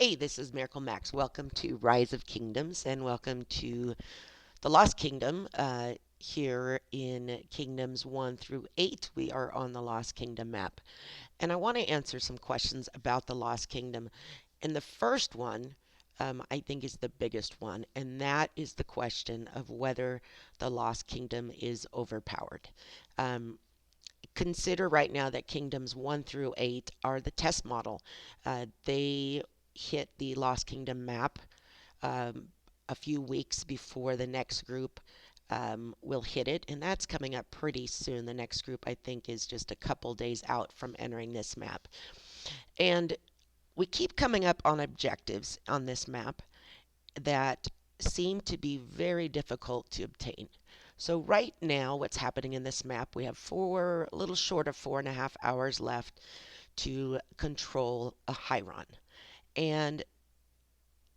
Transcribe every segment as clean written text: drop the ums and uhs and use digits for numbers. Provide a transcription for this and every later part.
Hey, this is MiracleMax. Welcome to Rise of Kingdoms and welcome to the Lost Kingdom. Here in Kingdoms 1 through 8, we are on the Lost Kingdom map. And I want to answer some questions about the Lost Kingdom. And the first one, I think, is the biggest one, and that is the question of whether the Lost Kingdom is overpowered. Um, Consider right now that Kingdoms 1 through 8 are the test model. They hit the Lost Kingdom map um, a few weeks before the next group will hit it, and that's coming up pretty soon. The next group, I think, is just a couple days out from entering this map. And we keep coming up on objectives on this map that seem to be very difficult to obtain. So right now, what's happening in this map, we have a little short of 4.5 hours left to control a Hyron. And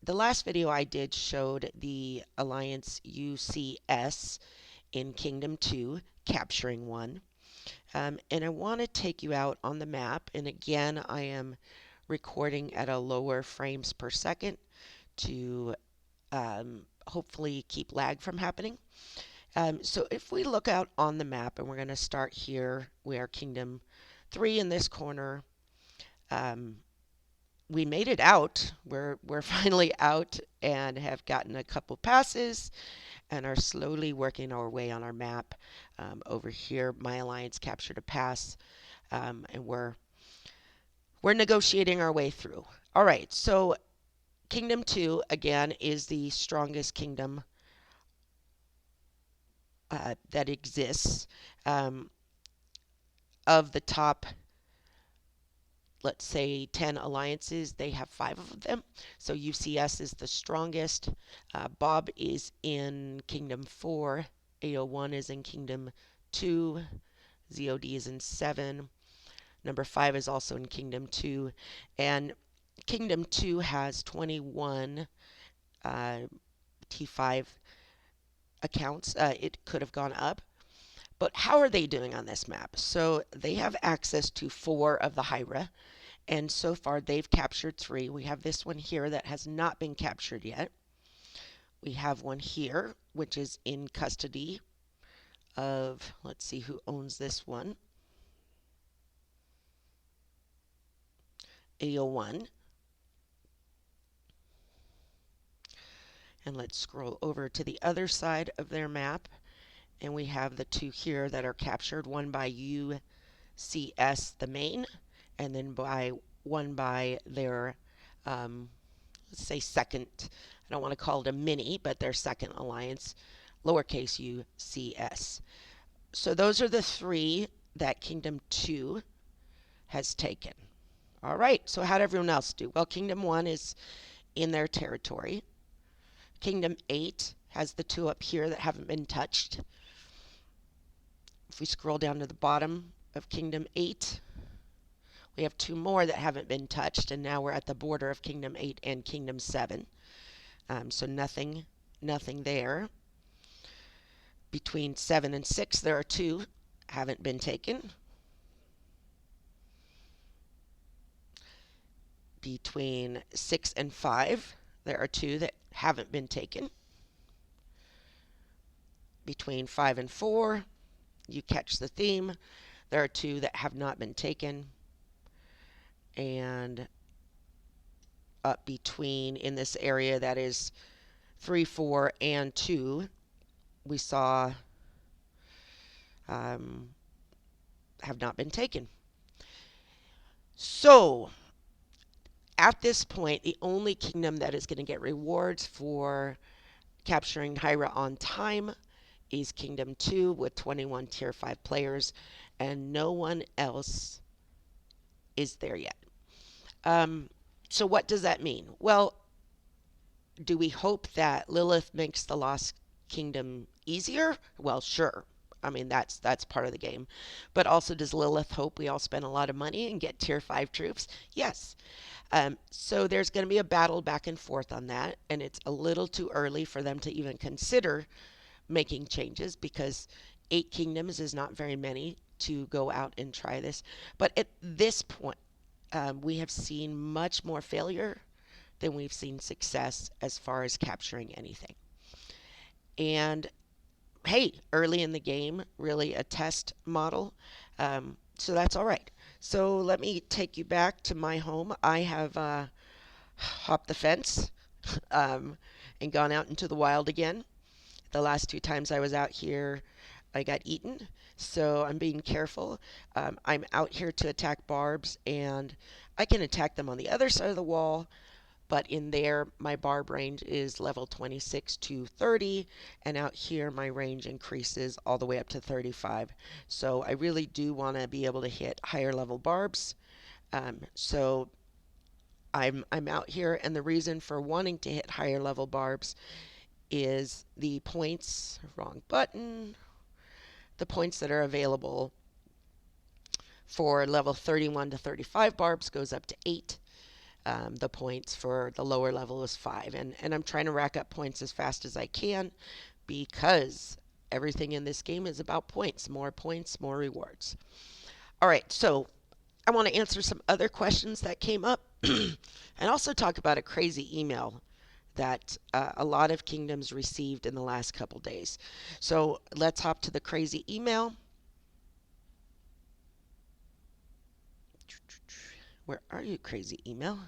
the last video I did showed the Alliance UCS in Kingdom 2 capturing one. And I want to take you out on the map. And again, I am recording at a lower frames per second to hopefully keep lag from happening. So if we look out on the map, and we're going to start here, we are Kingdom 3 in this corner. We made it out. We're finally out and have gotten a couple passes and are slowly working our way on our map. Over here, my alliance captured a pass, and we're negotiating our way through. All right, so Kingdom 2 again is the strongest kingdom that exists. Of the top, let's say 10 alliances, they have 5 of them. So UCS is the strongest. Bob is in Kingdom 4. AO1 is in Kingdom 2. ZOD is in 7. Number 5 is also in Kingdom 2. And Kingdom 2 has 21 T5 accounts. It could have gone up. But how are they doing on this map? So they have access to 4 of the Hyra, and so far they've captured 3. We have this one here that has not been captured yet. We have one here, which is in custody of, let's see who owns this one. AO1. And let's scroll over to the other side of their map. And we have the 2 here that are captured, one by UCS, the main, and then one by their, let's say second, I don't want to call it a mini, but their second alliance, lowercase UCS. So those are the 3 that Kingdom 2 has taken. All right, so how did everyone else do? Well, Kingdom 1 is in their territory. Kingdom 8 has the 2 up here that haven't been touched. If we scroll down to the bottom of Kingdom 8, we have 2 more that haven't been touched, and now we're at the border of Kingdom 8 and Kingdom 7. So nothing there. Between 7 and 6, there are 2 haven't been taken. Between 6 and 5, there are 2 that haven't been taken. Between 5 and 4, you catch the theme, there are 2 that have not been taken. And up between, in this area that is 3, 4, and 2, we saw have not been taken. So at this point, the only kingdom that is going to get rewards for capturing Hyra on time is Kingdom 2 with 21 Tier 5 players, and no one else is there yet. So what does that mean? Well, do we hope that Lilith makes the Lost Kingdom easier? Well, sure. I mean, that's part of the game. But also, does Lilith hope we all spend a lot of money and get Tier 5 troops? Yes. So there's going to be a battle back and forth on that, and it's a little too early for them to even consider making changes because 8 kingdoms is not very many to go out and try this. But at this point, we have seen much more failure then we've seen success as far as capturing anything. And hey, early in the game, really a test model. So that's all right. So let me take you back to my home. I have hopped the fence um, and gone out into the wild again. The last two times I was out here, I got eaten. So I'm being careful. I'm out here to attack barbs, and I can attack them on the other side of the wall, but in there my barb range is level 26 to 30, and out here my range increases all the way up to 35. So I really do want to be able to hit higher level barbs. So I'm out here, and the reason for wanting to hit higher level barbs is the points, wrong button, the points that are available for level 31 to 35 barbs goes up to 8. The points for the lower level is 5. And I'm trying to rack up points as fast as I can because everything in this game is about points. More points, more rewards. All right, so I want to answer some other questions that came up and also talk about a crazy email that a lot of kingdoms received in the last couple days. So let's hop to the crazy email. Where are you, crazy email?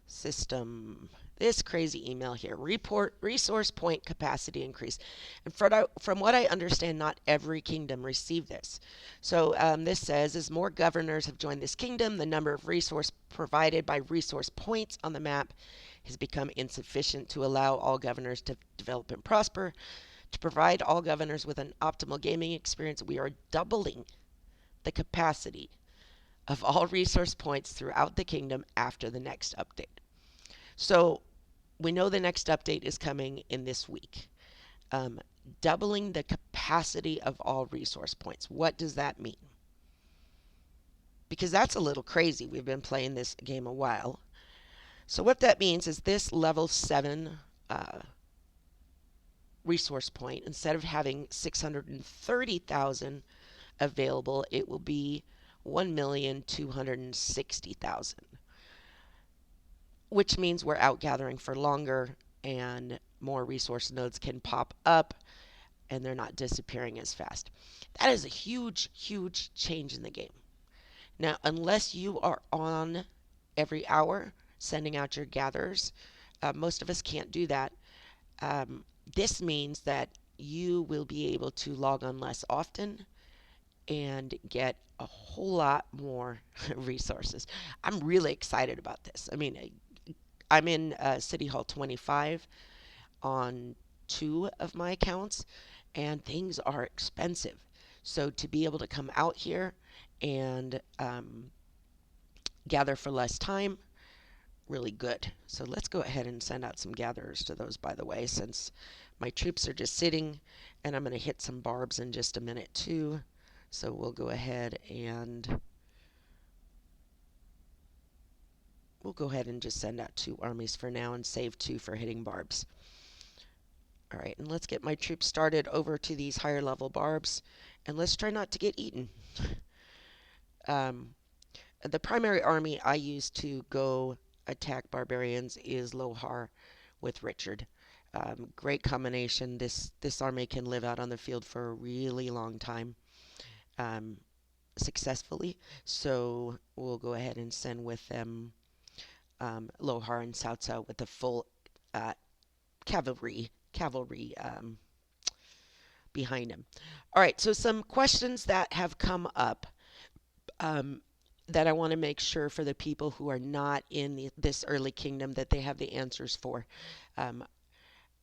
System. This crazy email here. Report resource point capacity increase. And from what I understand, not every kingdom received this. So this says, as more governors have joined this kingdom, the number of resource provided by resource points on the map has become insufficient to allow all governors to develop and prosper. To provide all governors with an optimal gaming experience, we are doubling the capacity of all resource points throughout the kingdom after the next update. So we know the next update is coming in this week. Um, Doubling the capacity of all resource points. What does that mean? Because that's a little crazy. We've been playing this game a while. So what that means is this level 7 resource point, instead of having 630,000 available, it will be 1,260,000, which means we're out gathering for longer and more resource nodes can pop up and they're not disappearing as fast. That is a huge, huge change in the game. Now, unless you are on every hour sending out your gatherers, most of us can't do that. Um, this means that you will be able to log on less often and get a whole lot more resources. I'm really excited about this. I mean, I'm in City Hall 25 on 2 of my accounts, and things are expensive. So to be able to come out here and gather for less time, really good. So let's go ahead and send out some gatherers to those, by the way, since my troops are just sitting, and I'm going to hit some barbs in just a minute too. So we'll go ahead and just send out 2 armies for now and save 2 for hitting barbs. All right, and let's get my troops started over to these higher level barbs, and let's try not to get eaten. The primary army I use to go attack barbarians is Lohar with Richard. Great combination. This army can live out on the field for a really long time successfully. So we'll go ahead and send with them Lohar and Cao Cao with the full cavalry behind him. All right, so some questions that have come up um, that I want to make sure for the people who are not in this early kingdom that they have the answers for. Um,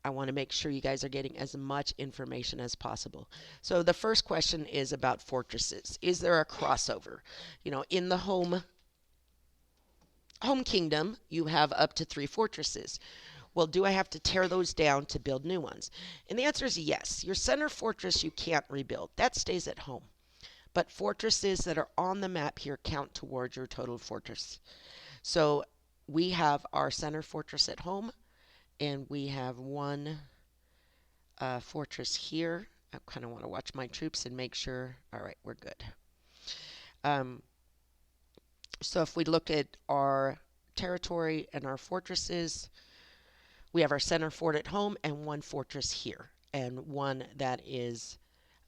I want to make sure you guys are getting as much information as possible. So the first question is about fortresses. Is there a crossover? You know, in the home kingdom, you have up to 3 fortresses. Well, do I have to tear those down to build new ones? And the answer is yes. Your center fortress you can't rebuild. That stays at home. But fortresses that are on the map here count towards your total fortress. So we have our center fortress at home, and we have one fortress here. I kind of want to watch my troops and make sure. All right, we're good. So if we look at our territory and our fortresses. We have our center fort at home and one fortress here, and one that is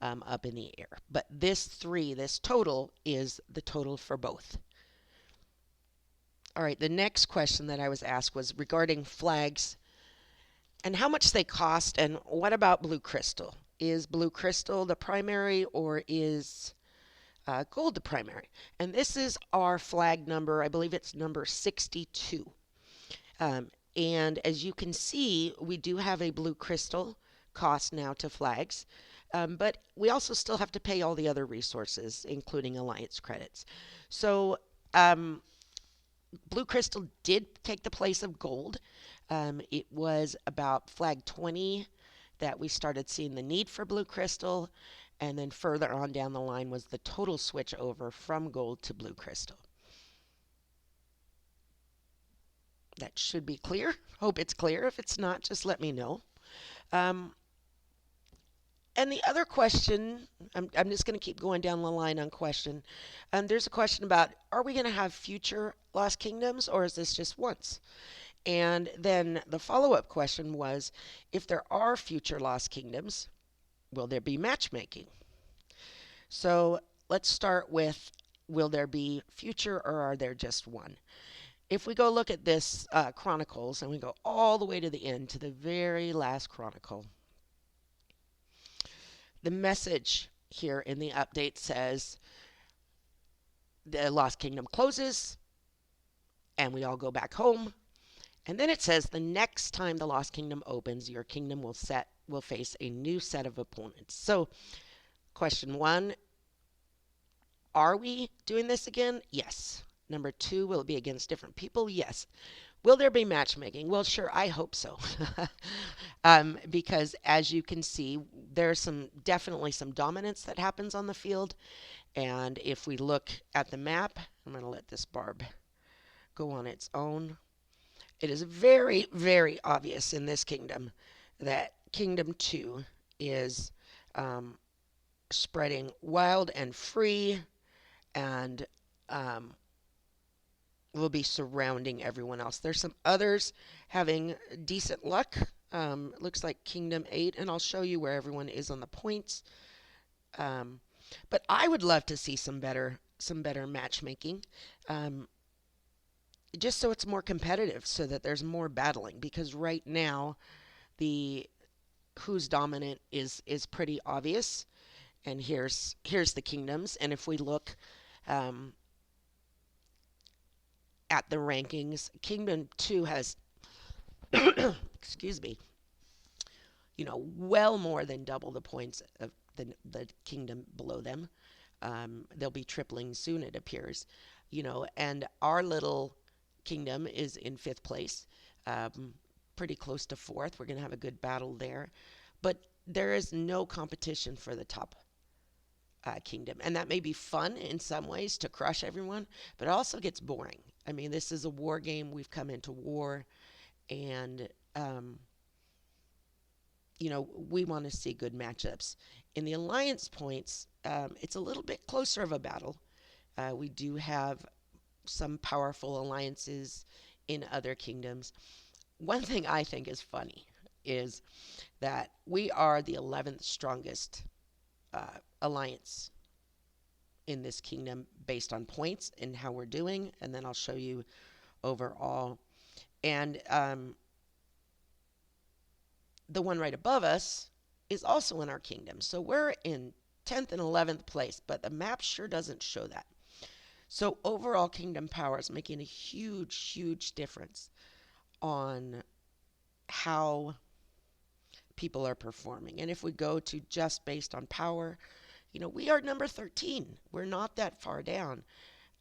up in the air. But this total, is the total for both. All right, the next question that I was asked was regarding flags and how much they cost, and what about blue crystal? Is blue crystal the primary, or is gold the primary? And this is our flag number. I believe it's number 62. Um, and as you can see, we do have a blue crystal cost now to flags. But we also still have to pay all the other resources, including alliance credits. So blue crystal did take the place of gold. It was about flag 20 that we started seeing the need for blue crystal, and then further on down the line was the total switch over from gold to blue crystal. That should be clear. Hope it's clear. If it's not, just let me know. Um, and the other question, I'm just going to keep going down the line on question. There's a question about, are we going to have future Lost Kingdoms, or is this just once? And then the follow-up question was, if there are future Lost Kingdoms, will there be matchmaking? So let's start with, will there be future, or are there just one? If we go look at this Chronicles, and we go all the way to the end, to the very last Chronicle, the message here in the update says the Lost Kingdom closes, and we all go back home. And then it says the next time the Lost Kingdom opens, your kingdom will face a new set of opponents. So, question 1, are we doing this again? Yes. Number 2, will it be against different people? Yes. Will there be matchmaking? Well, sure, I hope so. Because as you can see, there's definitely some dominance that happens on the field. And if we look at the map, I'm going to let this barb go on its own. It is very, very obvious in this kingdom that Kingdom 2 is spreading wild and free, and will be surrounding everyone else. There's some others having decent luck. It looks like Kingdom 8, and I'll show you where everyone is on the points. But I would love to see some better matchmaking. Just so it's more competitive, so that there's more battling, because right now the who's dominant is pretty obvious. And here's the kingdoms, and if we look at the rankings, Kingdom 2 has excuse me, well more than double the points of the kingdom below them. They'll be tripling soon, it appears. And our little kingdom is in 5th place, pretty close to 4th. We're going to have a good battle there. But there is no competition for the top kingdom. And that may be fun in some ways to crush everyone, but it also gets boring. I mean, this is a war game. We've come into war, and we want to see good matchups. In the alliance points, it's a little bit closer of a battle. We do have some powerful alliances in other kingdoms. One thing I think is funny is that we are the 11th strongest alliance in this kingdom based on points and how we're doing, and then I'll show you overall. And the one right above us is also in our kingdom. So we're in 10th and 11th place, but the map sure doesn't show that. So overall kingdom power is making a huge, huge difference on how people are performing. And if we go to just based on power, we are number 13. We're not that far down.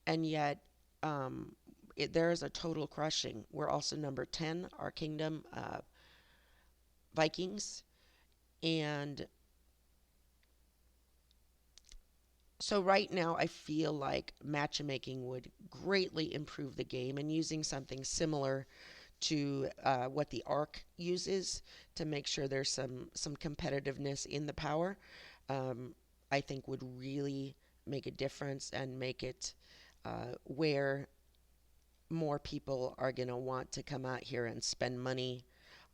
And yet there is a total crushing. We're also number 10, our kingdom, Vikings. And so right now I feel like matchmaking would greatly improve the game, and using something similar to what the Arc uses to make sure there's some competitiveness in the power, I think would really make a difference and make it where more people are going to want to come out here and spend money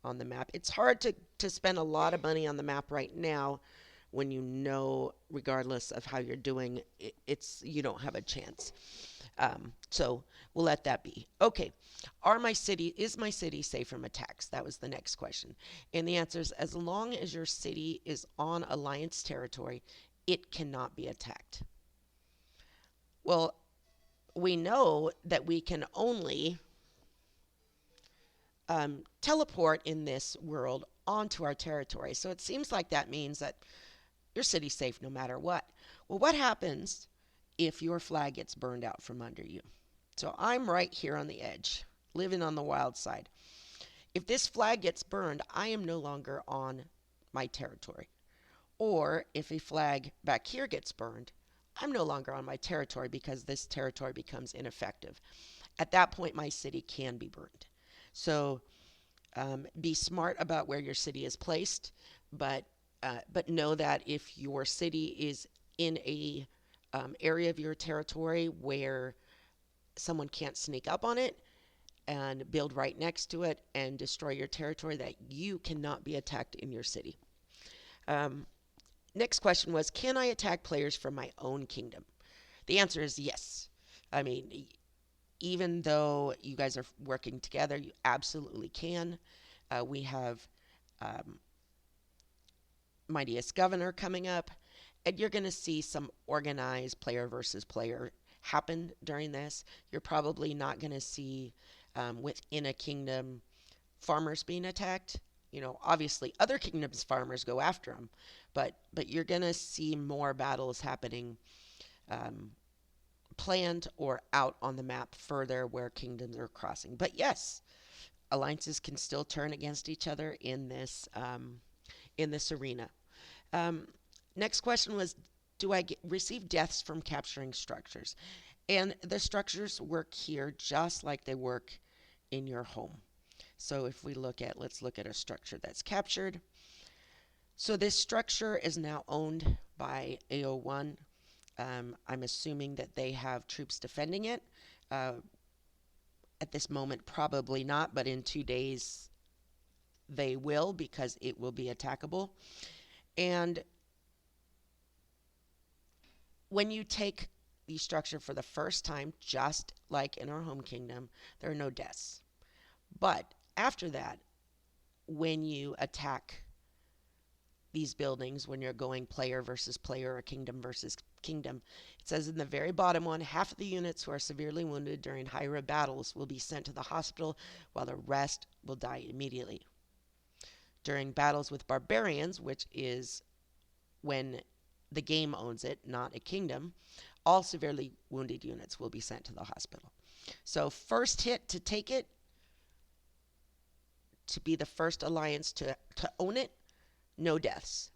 on the map. It's hard to spend a lot of money on the map right now when you know, regardless of how you're doing, it's you don't have a chance. So we'll let that be. Okay, is my city safe from attacks? That was the next question. And the answer is as long as your city is on Alliance territory, it cannot be attacked. Well, we know that we can only teleport in this world onto our territory. So it seems like that means that your city's safe no matter what. Well, what happens if your flag gets burned out from under you? So I'm right here on the edge, living on the wild side. If this flag gets burned, I am no longer on my territory. Or if a flag back here gets burned, I'm no longer on my territory because this territory becomes ineffective. At that point, my city can be burned. So be smart about where your city is placed, but know that if your city is in a area of your territory where someone can't sneak up on it and build right next to it and destroy your territory, that you cannot be attacked in your city. Um, Next question was, can I attack players from my own kingdom? The answer is yes. I mean, even though you guys are working together, you absolutely can. We have um, Mightiest Governor coming up, and you're going to see some organized player versus player happen during this. You're probably not going to see within a kingdom farmers being attacked. You know, obviously other kingdoms farmers go after them, but you're going to see more battles happening um, planned or out on the map further where kingdoms are crossing. But yes, alliances can still turn against each other in this arena. Um, Next question was, do I receive deaths from capturing structures? And the structures work here just like they work in your home. So if let's look at a structure that's captured. So this structure is now owned by AO1. I'm assuming that they have troops defending it. Uh, at this moment, probably not, but in 2 days they will because it will be attackable. And when you take the structure for the first time, just like in our home kingdom, there are no deaths. But after that, when you attack these buildings, when you're going player versus player or kingdom versus kingdom, it says in the very bottom one, half of the units who are severely wounded during higher battles will be sent to the hospital, while the rest will die immediately. During battles with barbarians, which is when the game owns it, not a kingdom, all severely wounded units will be sent to the hospital. So first hit to take it, to be the first alliance to own it, no deaths.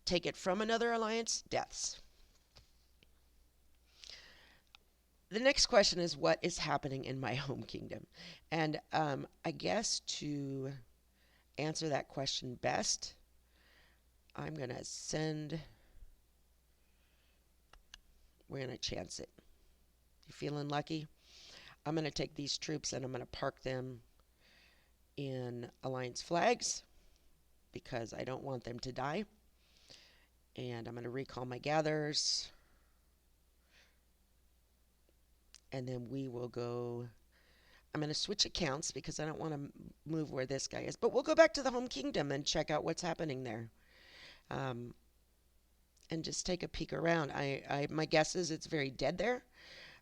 Take it from another alliance, deaths. The next question is, what is happening in my home kingdom? And I guess to answer that question best, I'm going to we're going to chance it. You feeling lucky? I'm going to take these troops and I'm going to park them in alliance flags because I don't want them to die. And I'm going to recall my gatherers. And then we will go. I'm going to switch accounts because I don't want to move where this guy is. But we'll go back to the home kingdom and check out what's happening there. And just take a peek around. My guess is it's very dead there.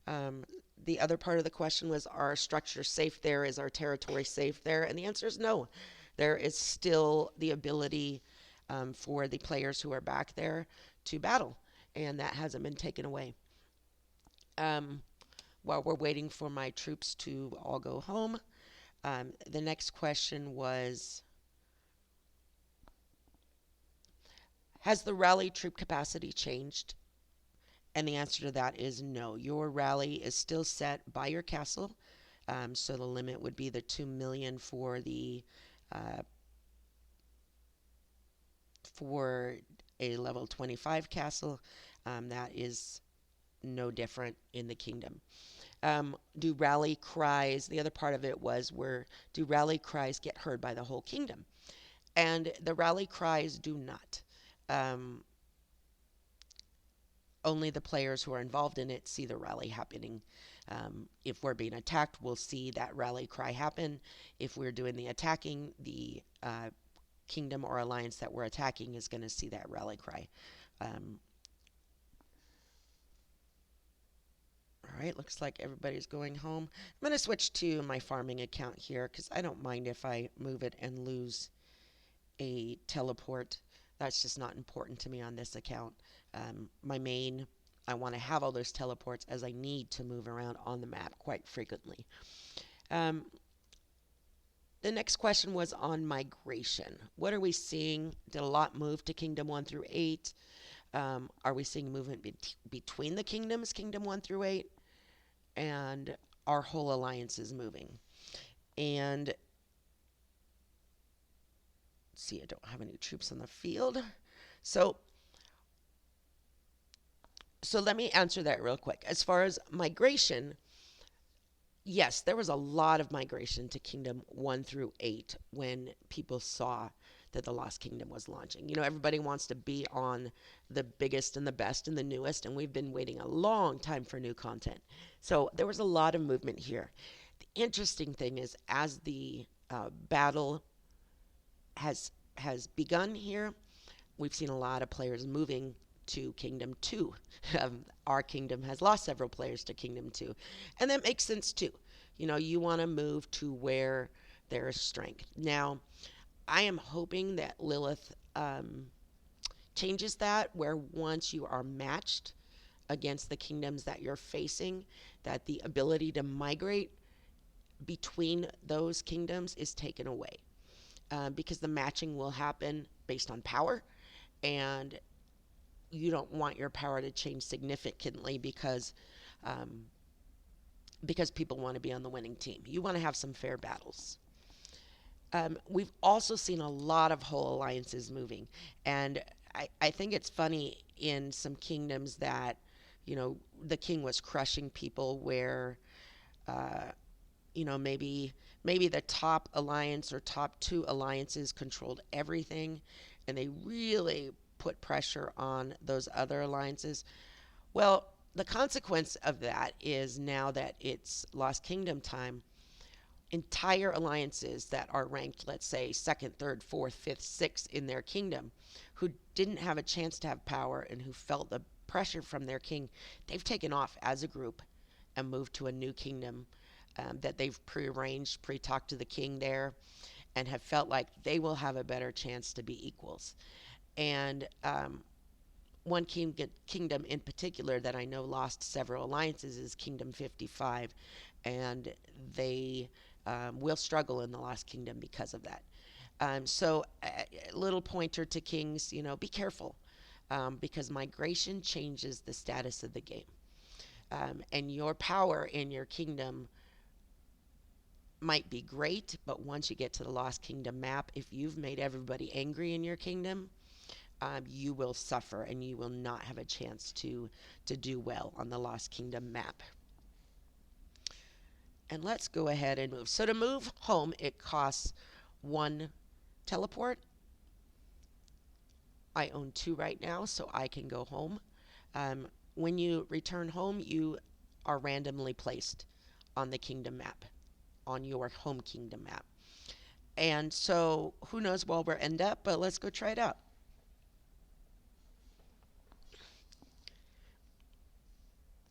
Um, the other part of the question was, are our structures safe there? Is our territory safe there? And the answer is no. There is still the ability for the players who are back there to battle, and that hasn't been taken away. While we're waiting for my troops to all go home, the next question was, has the rally troop capacity changed? And the answer to that is no. Your rally is still set by your castle. So the limit would be the 2 million uh, for a level 25 castle. That is no different in the kingdom. Do rally cries, the other part of it was where do rally cries get heard by the whole kingdom? And the rally cries do not. Um, Only the players who are involved in it see the rally happening. If we're being attacked, we'll see that rally cry happen. If we're doing the attacking, the kingdom or alliance that we're attacking is going to see that rally cry. Um, all right, looks like everybody's going home. I'm going to switch to my farming account here because I don't mind if I move it and lose a teleport. That's just not important to me on this account. My main, I want to have all those teleports as I need to move around on the map quite frequently. Um, the next question was on migration. What are we seeing? Did a lot move to Kingdom 1 through 8? Are we seeing movement between the kingdoms, Kingdom 1 through 8? And our whole alliance is moving. And let's see, I don't have any troops on the field. So so let me answer that real quick. As far as migration, yes, there was a lot of migration to Kingdom 1 through 8 when people saw that the Lost Kingdom was launching. You know, everybody wants to be on the biggest and the best and the newest, and we've been waiting a long time for new content. So there was a lot of movement here. The interesting thing is, as the battle has begun here, we've seen a lot of players moving to Kingdom 2. Our kingdom has lost several players to Kingdom 2. And that makes sense too. You know, you want to move to where there is strength. Now, I am hoping that Lilith changes that, where once you are matched against the kingdoms that you're facing, that the ability to migrate between those kingdoms is taken away. Because the matching will happen based on power, and you don't want your power to change significantly um, because people want to be on the winning team. You want to have some fair battles. We've also seen a lot of whole alliances moving, and I think it's funny in some kingdoms that the king was crushing people where uh, maybe the top alliance or top two alliances controlled everything, and they really put pressure on those other alliances. Well, the consequence of that is now that it's Lost Kingdom time, entire alliances that are ranked, let's say, second, third, fourth, fifth, sixth in their kingdom, who didn't have a chance to have power and who felt the pressure from their king, they've taken off as a group and moved to a new kingdom that they've prearranged, pre-talked to the king there, and have felt like they will have a better chance to be equals. And one kingdom in particular that I know lost several alliances is Kingdom 55, and they will struggle in the Lost Kingdom because of that. So, a little pointer to kings, be careful because migration changes the status of the game. And your power in your kingdom might be great, but once you get to the Lost Kingdom map, if you've made everybody angry in your kingdom, you will suffer and you will not have a chance to do well on the Lost Kingdom map. And let's go ahead and move. So to move home, it costs one teleport. I own two right now, so I can go home. When you return home, you are randomly placed on the kingdom map, on your home kingdom map. And so who knows where we'll end up, but let's go try it out.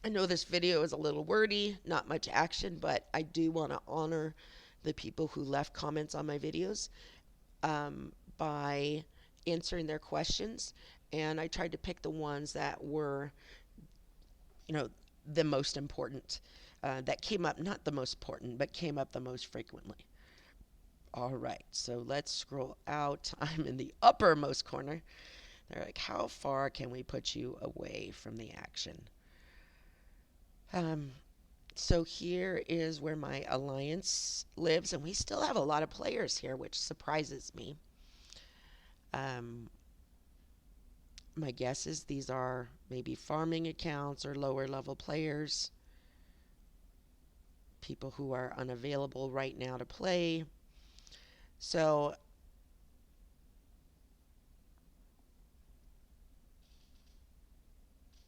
I know this video is a little wordy, not much action, but I do want to honor the people who left comments on my videos by answering their questions. And I tried to pick the ones that were, you know, the most important, that came up, not the most important, but came up the most frequently. All right, so let's scroll out. I'm in the uppermost corner. They're like, how far can we put you away from the action? Um, so here is where my alliance lives, and we still have a lot of players here, which surprises me. Um, my guess is these are maybe farming accounts or lower level players. people who are unavailable right now to play. So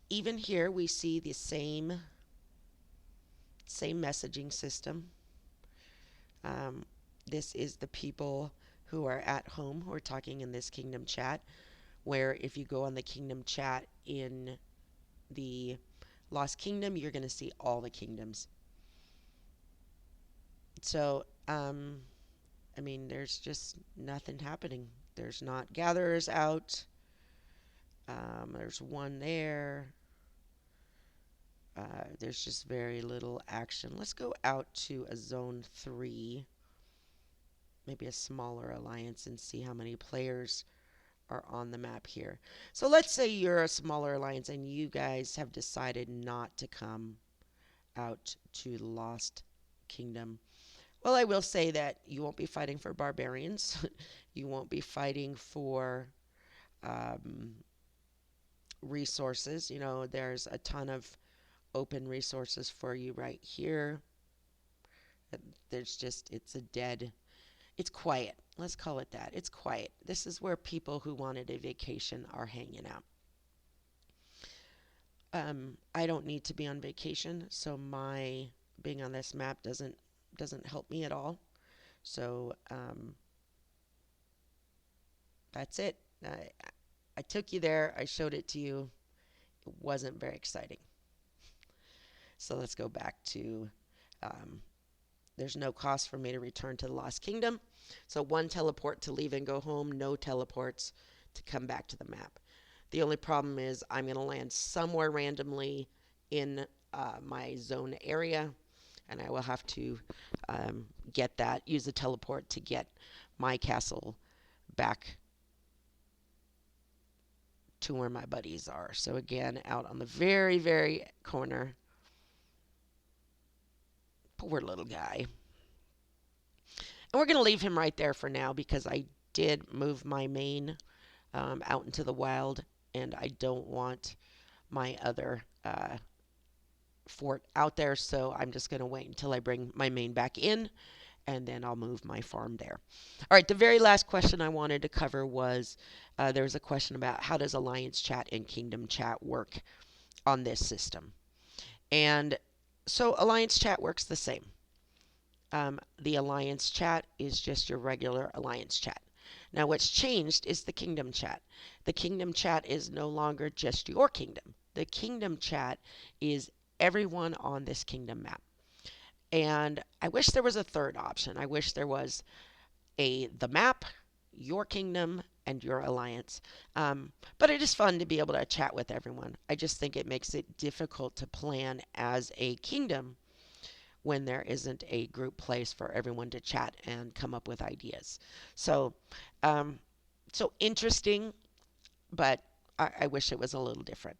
even here we see the same messaging system. Um, this is the people who are at home who are talking in this kingdom chat, where if you go on the kingdom chat in the Lost Kingdom, you're going to see all the kingdoms. So, I mean, there's just nothing happening. There's not gatherers out. There's one there. There's just very little action. Let's go out to a zone 3, maybe a smaller alliance, and see how many players are on the map here. So let's say you're a smaller alliance and you guys have decided not to come out to the Lost Kingdom. Well, I will say that you won't be fighting for barbarians. You won't be fighting for um, resources. You know, there's a ton of open resources for you right here. There's just, it's quiet. Let's call it that. It's quiet. This is where people who wanted a vacation are hanging out. I don't need to be on vacation, so my being on this map doesn't help me at all. So that's it. I took you there. I showed it to you. It wasn't very exciting. So let's go back to um, there's no cost for me to return to the Lost Kingdom. So one teleport to leave and go home, no teleports to come back to the map. The only problem is I'm going to land somewhere randomly in my zone area, and I will have to get that, use the teleport to get my castle back to where my buddies are. So again, out on the very, very corner. Poor little guy. And we're going to leave him right there for now because I did move my main out into the wild, and I don't want my other fort out there, so I'm just going to wait until I bring my main back in, and then I'll move my farm there. All right, the very last question I wanted to cover was there was a question about how does Alliance Chat and Kingdom Chat work on this system. And so Alliance Chat works the same. The Alliance Chat is just your regular Alliance Chat. Now what's changed is the Kingdom Chat. The Kingdom Chat is no longer just your kingdom. The Kingdom Chat is everyone on this kingdom map. And I wish there was a third option. I wish there was the map, your kingdom, and your alliance. But it is fun to be able to chat with everyone. I just think it makes it difficult to plan as a kingdom when there isn't a group place for everyone to chat and come up with ideas. So, so interesting, but I wish it was a little different.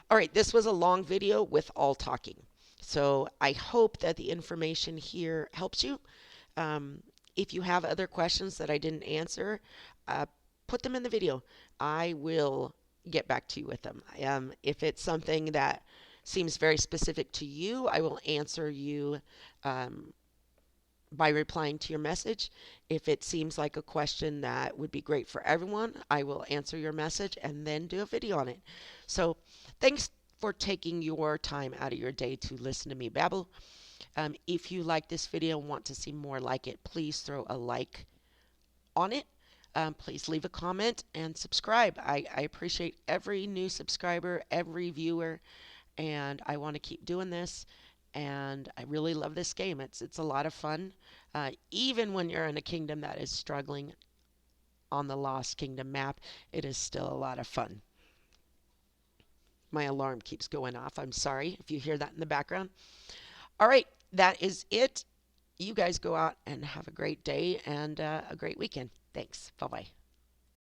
All right, this was a long video with all talking. So I hope that the information here helps you. If you have other questions that I didn't answer, put them in the video. I will get back to you with them. If it's something that seems very specific to you, I will answer you by replying to your message. If it seems like a question that would be great for everyone, I will answer your message and then do a video on it. So thanks for taking your time out of your day to listen to me babble. If you like this video and want to see more like it, please throw a like on it. Please leave a comment and subscribe. I appreciate every new subscriber, every viewer, and I want to keep doing this. And I really love this game. It's a lot of fun. Even when you're in a kingdom that is struggling on the Lost Kingdom map, it is still a lot of fun. My alarm keeps going off. I'm sorry if you hear that in the background. All right, that is it. You guys go out and have a great day and a great weekend. Thanks. Bye-bye.